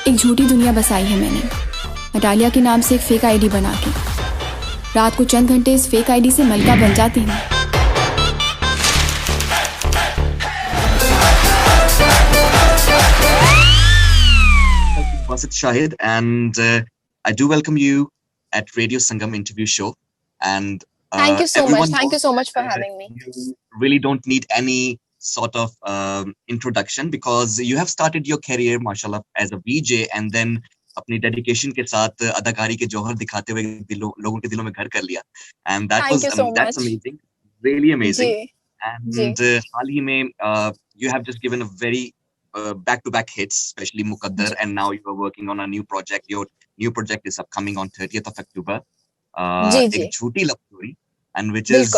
एक झूठी दुनिया बसाई है मैंने, नटालिया के नाम से एक फेक आईडी बना के। रात को चंद घंटे इस फेक आईडी से मलका बन जाती हूँ। Wasit Shahid, and I do welcome you at Radio Sangam interview show. And thank you so much. Thank you so much for that having me. You really don't need any sort of introduction because you have started your career, mashallah, as a VJ, and then अपनी dedication के साथ अदाकारी के जौहर दिखाते हुए लोगों के दिलों में घर कर लिया. And that's amazing, really amazing. And हाल ही में you have just given a very back-to-back hits, especially Muqaddar, and now you are working on a new project. Your new project is upcoming on 30th of October. एक झूठी love story, and which is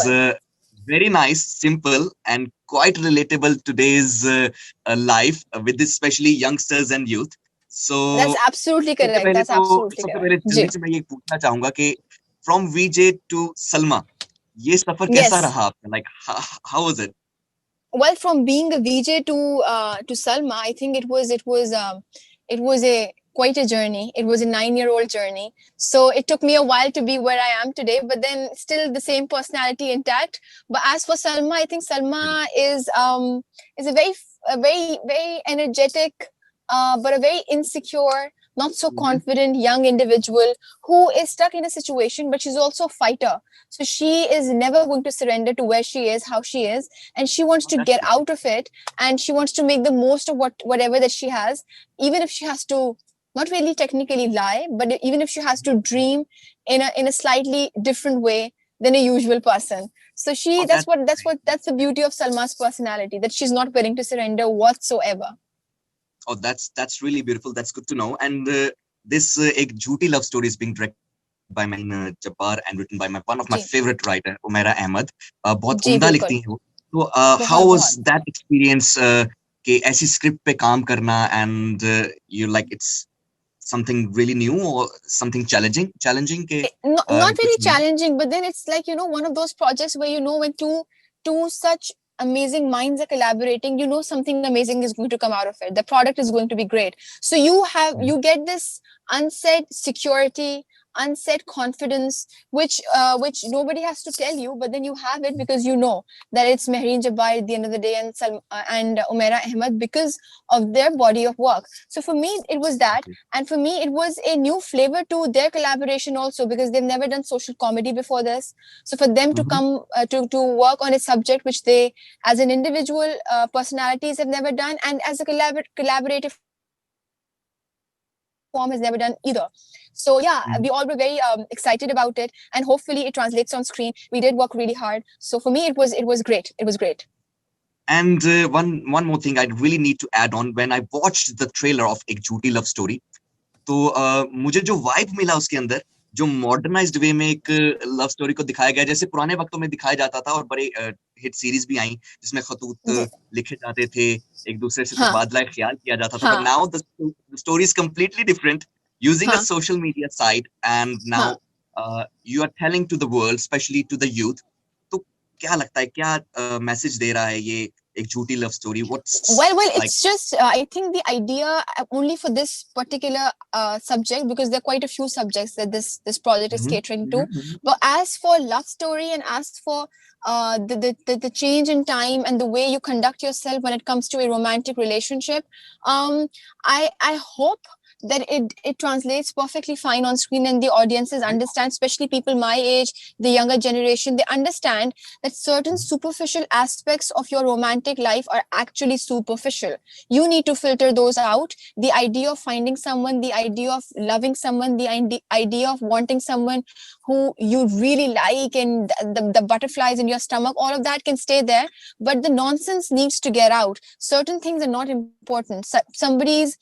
very nice, simple, and quite relatable today's life with especially youngsters and youth. So that's absolutely correct. That's absolutely correct. जल्दी से मैं ये पूछना चाहूँगा कि from VJ to Salma, ये सफर कैसा रहा आपका? Like how was it? Well, from being a VJ to Salma, I think it was quite a journey. It was a 9-year-old journey. So it took me a while to be where I am today, but then still the same personality intact. But as for Salma, I think Salma is a very energetic, but a very insecure, not so confident young individual who is stuck in a situation, but she's also a fighter. So she is never going to surrender to where she is, how she is, and she wants to get out of it, and she wants to make the most of whatever that she has, even if she has to not really technically lie, but even if she has to dream in a slightly different way than a usual person. So that's the beauty of Salma's personality, that she's not willing to surrender whatsoever. Oh, that's really beautiful. That's good to know. And this एक झूठी love story is being directed by Mahin Jabbar and written by one of my favorite writer, Umaira Ahmed. बहुत उम्दा लिखती हैं वो. So how was that experience कि ऐसी script पे काम करना and you like it's something really new or something challenging के not really challenging, but then it's like, one of those projects where when two such amazing minds are collaborating, something amazing is going to come out of it. The product is going to be great. So you get this unsaid security, unsaid confidence, which nobody has to tell you, but then you have it because you know that it's Mehreen Jabbar at the end of the day and Umaira Ahmed because of their body of work. So for me, it was that, and for me, it was a new flavor to their collaboration also because they've never done social comedy before this. So for them to come to work on a subject which they, as an individual personalities, have never done, and as a collaborative form has never done either. So we all were very excited about it, and hopefully it translates on screen. We did work really hard. So for me, it was great. It was great. And one more thing I really need to add on, when I watched the trailer of एक झूठी love story, तो मुझे जो vibe मिला उसके अंदर, जो modernised वे में एक लव स्टोरी को दिखाया गया जैसे पुराने वक्तों में दिखाया जाता था, और बड़े हिट सीरीज भी आई जिसमें खतूत लिखे जाते थे, एक दूसरे से तबादला ख्याल किया जाता था. But now the story is completely different, using a social media site, and now you are telling to the world, especially to the youth. तो क्या लगता है, क्या मैसेज दे रहा है ये एक झूठी love story? Well, it's just I think the idea only for this particular subject, because there are quite a few subjects that this project is catering to. But as for love story and as for the change in time and the way you conduct yourself when it comes to a romantic relationship, I hope that it translates perfectly fine on screen, and the audiences understand, especially people my age, the younger generation, they understand that certain superficial aspects of your romantic life are actually superficial. You need to filter those out. The idea of finding someone, the idea of loving someone, the idea of wanting someone who you really like, and the butterflies in your stomach, all of that can stay there, but the nonsense needs to get out. Certain things are not important. Somebody's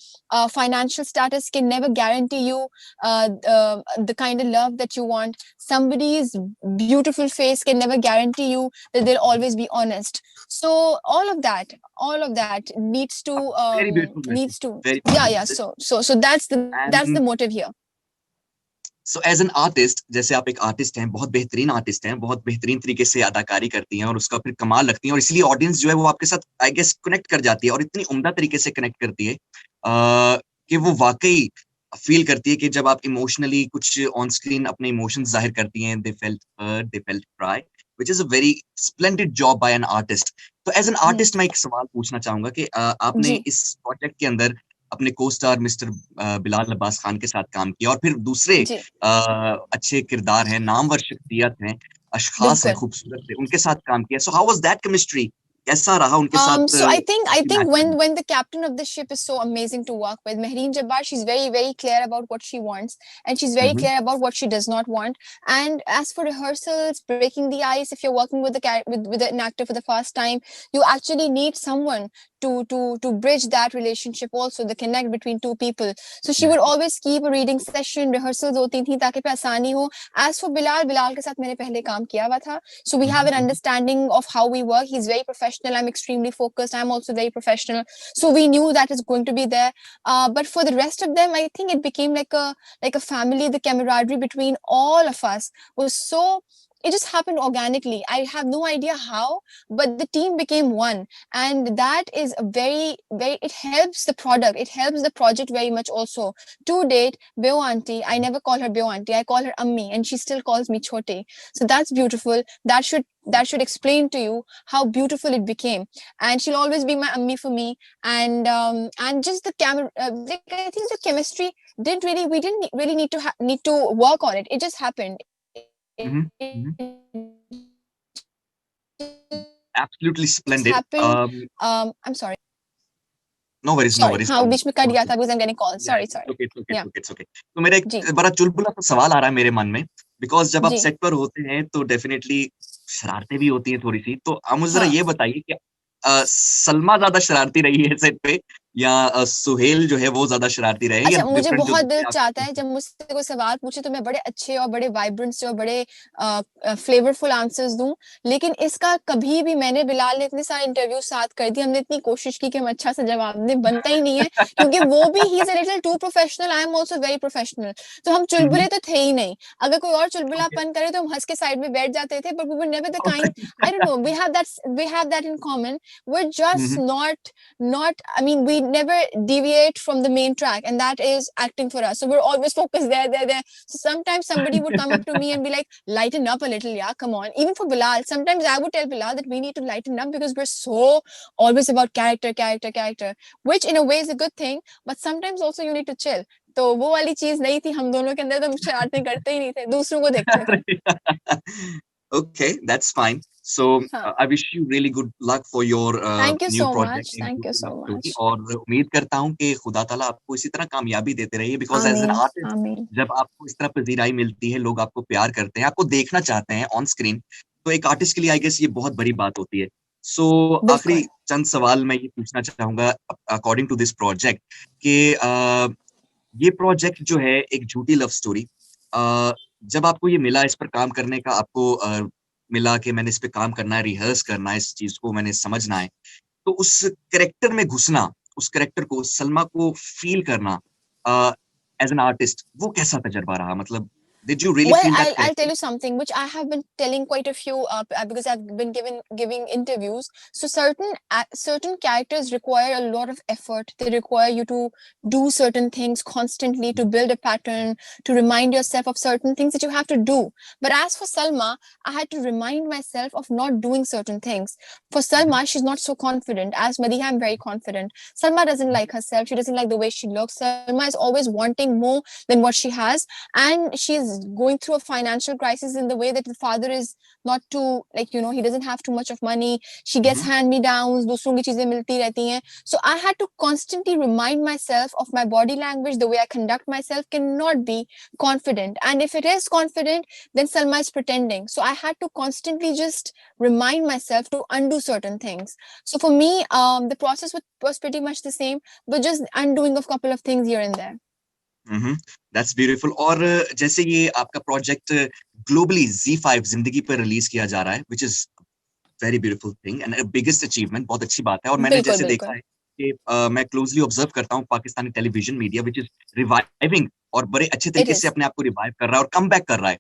financial status can never guarantee you the kind of love that you want. Somebody's beautiful face can never guarantee you that they'll always be honest. So all of that needs to very beautiful needs to very so that's the motive here. So as an artist, जैसे आप एक artist हैं, बहुत बेहतरीन artist हैं, बहुत बेहतरीन तरीके से अदाकारी करती हैं और उसका फिर कमाल लगती हैं, और इसलिए ऑडियंस जो है वो आपके साथ आई गेस कनेक्ट कर जाती है और इतनी उम्दा तरीके से कनेक्ट करती है कि वो वाकई फील करती है कि जब आप इमोशनली कुछ ऑन स्क्रीन अपने इमोशंस जाहिर करती हैं, they felt hurt, they felt cry, which is a very splendid job by an artist. तो एज एन आर्टिस्ट मैं एक सवाल पूछना चाहूंगा कि आपने जी इस प्रोजेक्ट के अंदर अपने को स्टार मिस्टर बिलाल अब्बास खान के साथ काम किया, और फिर दूसरे जी अच्छे किरदार हैं, नामवर शख्सियत हैं, अशखास हैं, बिल्कुल। खूबसूरत थे, उनके साथ काम किया। So how was that chemistry? कैसा रहा उनके साथ So I आपकी think मैच करना? when the captain of the ship is so amazing to work with, Mehreen Jabbar, she's very clear about what she wants, and she's very Mhm, clear about what she does not want. And as for rehearsals, breaking the ice, if you're working with with an actor for the first time, you actually need someone to bridge that relationship, also the connect between two people. So she would always keep a reading session, rehearsals hoti thi ताकि पे आसानी हो. As for Bilal के साथ मैंने पहले काम किया हुआ था, so we have an mhm, understanding of how we work. He's very professional, I'm extremely focused, I'm also very professional, so we knew that is going to be there. But for the rest of them, I think it became like a family. The camaraderie between all of us was so, it just happened organically. I have no idea how, but the team became one, and that is a very, it helps the product, it helps the project very much also. To date, Beo auntie, I never call her Beo auntie, I call her Ammi, and she still calls me Chote. So that's beautiful. That should explain to you how beautiful it became. And she'll always be my Ammi for me. And just the camera, like, I think the chemistry didn't really, we didn't really need to work on it. It just happened. mhm, It mhm. Absolutely just splendid. happened. I'm sorry. No worries, no Sorry. Worries. हाँ, बीच में cut गया था because I'm getting calls. या Sorry, it's sorry. Okay, it's okay, Yeah. It's okay, it's okay. तो मेरा जी, एक बड़ा चुलबुला सा सवाल आ रहा है मेरे मन में, बिकॉज़ जब आप जी, सेट पर होते हैं तो डेफिनिटली शरारतें भी होती हैं थोड़ी-सी। तो आप मुझे ज़रा हाँ। ये बताइए कि सलमा ज़्यादा शरारती रही है सेट पे, या सुहेल जो है वो ज़्यादा शरारती रहे, या अच्छा, मुझे डिफरेंट जो बहुत दिल दूसरे चाहता आपके है जब मुझसे कोई सवाल पूछे तो मैं बड़े अच्छे और बड़े वाइब्रेंट से और बड़े फ्लेवरफुल आंसर्स दूं, लेकिन इसका कभी भी, मैंने बिलाल ने इतने सारे इंटरव्यू साथ कर दिए, हमने इतनी कोशिश की कि हम अच्छा सा जवाब दें, बनता ही नहीं है, क्योंकि वो भी he is a little too professional, I am also very professional. तो हम हुँ, हुँ। चुलबुले तो थे ही नहीं। अगर कोई और ओके, चुलबुलापन करे तो हम हंस के साइड में बैठ जाते थे, but we were never the okay. Kind, I don't know, we have that in common, we are hmm, just hmm. not, I mean, we never deviate from the main track, and that is acting for us. So we're always focused there. So sometimes somebody would come up to me and be like, lighten up a little, yeah, come on. Even for Bilal, sometimes I would tell Bilal that we need to lighten up because we're so always about character, which in a way is a good thing, but sometimes also you need to chill. तो वो वाली चीज नहीं थी हम दोनों के अंदर, तो हम शरारतें करते ही नहीं थे, दूसरों को देखते थे। Okay, that's fine. So हाँ, I wish you really good luck for your thank you new so project much, in thank you Love so Story, much. और उम्मीद करता हूँ कि खुदा ताला आपको इसी तरह कामयाबी देते रहिए, बिकॉज एज एन आमीन, आर्टिस्ट आमीन। जब आपको इस तरह पजीराई मिलती है, लोग आपको प्यार करते हैं, आपको देखना चाहते हैं ऑन स्क्रीन, तो एक आर्टिस्ट के लिए आई गेस ये बहुत बड़ी बात होती है। सो आखिरी बिल्कुल। चंद सवाल मैं ये पूछना चाहूंगा अकॉर्डिंग टू दिस प्रोजेक्ट कि ये प्रोजेक्ट जो है एक झूठी लव स्टोरी, जब आपको ये मिला, इस पर काम करने का आपको मिला कि मैंने इस पे काम करना है, रिहर्स करना है, इस चीज को मैंने समझना है, तो उस कैरेक्टर में घुसना, उस कैरेक्टर को, सलमा को फील करना एज एन आर्टिस्ट, वो कैसा तजर्बा रहा? मतलब did you really Well, feel that I'll tell character? you something which I have been telling quite a few because I've been giving interviews. So certain characters require a lot of effort. They require you to do certain things constantly, to build a pattern, to remind yourself of certain things that you have to do. But as for Salma, I had to remind myself of not doing certain things. For Salma, she's not so confident. As Madiha, I'm very confident. Salma doesn't like herself. She doesn't like the way she looks. Salma is always wanting more than what she has, and she's going through a financial crisis in the way that the father is not too, like, he doesn't have too much of money. She gets hand me downs, दूसरों की चीजें मिलती रहती हैं. So I had to constantly remind myself of my body language, the way I conduct myself cannot be confident, and if it is confident, then Salma is pretending. So I had to constantly just remind myself to undo certain things. So for me, the process was pretty much the same, but just undoing of couple of things here and there. That's beautiful. और जैसे ये आपका project globally Z5 जिंदगी पर release किया जा रहा है, which is very beautiful thing and biggest achievement, बहुत अच्छी बात है। और मैंने बिल्कुल, जैसे देखा बिल्कुल। है कि मैं क्लोजली ऑब्जर्व करता हूँ Pakistani television media which is reviving, और बड़े अच्छे It तरीके से is. अपने आप को रिवाइव कर रहा है और कम बैक कर रहा है।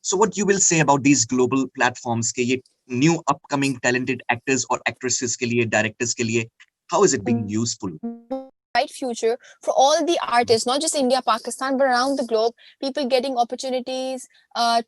So what you will say about these global platforms के ये न्यू अपकमिंग टैलेंटेड एक्टर्स और एक्ट्रेसेस के लिए, डायरेक्टर्स के लिए, how is it being useful? bright future for all the artists, not just India, Pakistan, but around the globe. People getting opportunities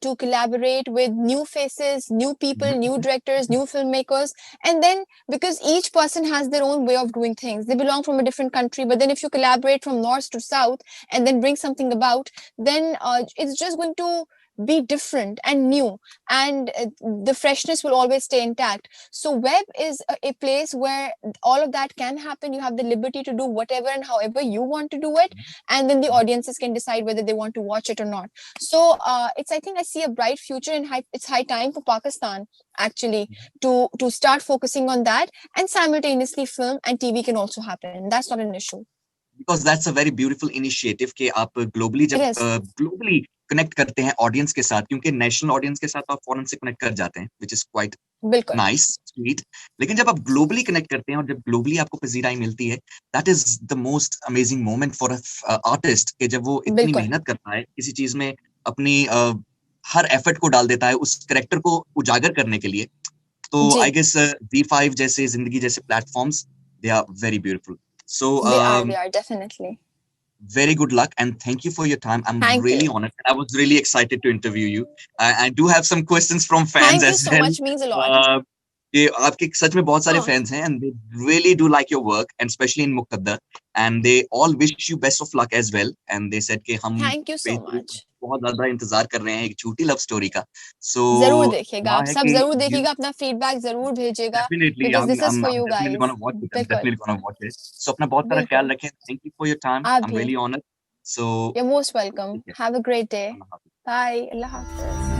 to collaborate with new faces, new people, new directors, new filmmakers. And then because each person has their own way of doing things, they belong from a different country. But then if you collaborate from north to south and then bring something about, then it's just going to be different and new, and the freshness will always stay intact. So web is a place where all of that can happen. You have the liberty to do whatever and however you want to do it, and then the audiences can decide whether they want to watch it or not. So I think I see a bright future, and it's high time for Pakistan actually to start focusing on that, and simultaneously film and TV can also happen. That's not an issue. Because that's a very beautiful initiative कि आप globally जब globally connect करते हैं audience के साथ, क्योंकि national audience के साथ आप foreign से connect कर जाते हैं, which is quite nice, sweet. लेकिन जब आप globally connect करते हैं और जब globally आपको पजीराई मिलती है, that is the most amazing moment for a artist कि जब वो इतनी मेहनत करता है किसी चीज में, अपनी हर effort को डाल देता है उस character को उजागर करने के लिए. तो I guess Z5 जैसे, जिंदगी जैसे platforms, they are very beautiful. So they are definitely. Very good luck, and thank you for your time. I'm really honored, and I was really excited to interview you. I do have some questions from fans as well. Thank you so much, means a lot. आपके सच में बहुत सारे fans हैं, and they really do like your work, and especially in Muqaddar, and they all wish you best of luck as well. And they said कि हम Thank you so much. बहुत ज़्यादा इंतजार कर रहे हैं एक झूठी लव स्टोरी का. So जरूर देखिएगा, आप सब जरूर देखिएगा, अपना फीडबैक जरूर भेजिएगा. Definitely, because this is for you guys. Definitely gonna watch it. I'm definitely gonna watch it. So अपना बहुत सारा ख्याल रखें. Thank you for your time. I'm really honored. So you're most welcome. Have a great day. Bye. Allah Hafiz.